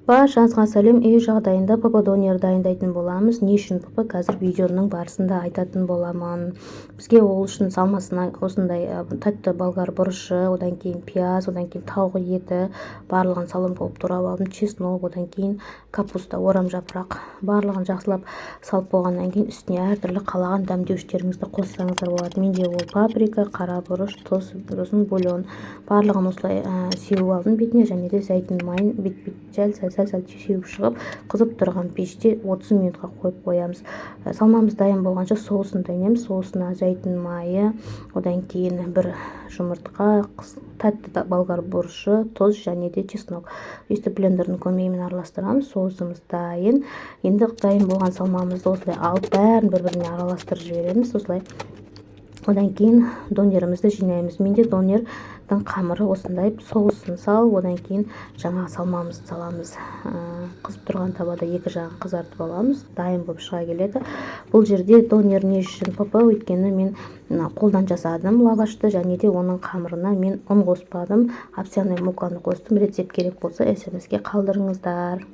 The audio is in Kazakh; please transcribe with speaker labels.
Speaker 1: Баршаңызға сәлем. Үй жағдайында папа донор дайындайтын боламыз. Не үшін папа қазір видеоның барысында айтатын боламын. Бізге ол үшін салмасына осындай тәтті болгар бұрышы, одан кейін пияз, одан кейін тауық еті, барлығын салым болып турап алдым. Чеснок, одан кейін капуста, орам жапырақ. Барлығын жақсылап салып болғаннан кейін үстіне әртүрлі қалаған дәмдеуіштеріңізді қоссаңыздар болады. Менде ол паприка, қара бұрыш, тұз, сосын бульон. Барлығын осылай сеуіп алдым бетіне, және де зәйтүн майын бет-бет сәл сеуіп шығып, қызып тұрған пеште 30 минутқа қойып қоямыз. Салмамыз дайын болғанша соусын дайындаймыз. Соусына зәйтүн майы, одан кейін бір жұмыртқа, тәтті болгар бұрышы, тұз және де чеснок. Өйстіп блендердің көмегімен араластырамыз. Соусымыз дайын. Енді дайын болған салмамызды осылай алып бәрін бір-біріне араластырып жібереміз. Осылай одан кейін донерімізді жинаймыз. Менде донердің қамыры осындай, соусын сал, одан кейін жаңағы салмамызды саламыз. Қызып тұрған табада екі жағын қызартып аламыз. Дайын болып шыға келеді. Бұл жерде донер не үшін папа? Өйткені мен қолдан жасадым лавашты, және де оның қамырына мен ұн қоспадым. Овсяный муканы қостым. Рецепт керек болса SMS-ге қалдырыңыздар.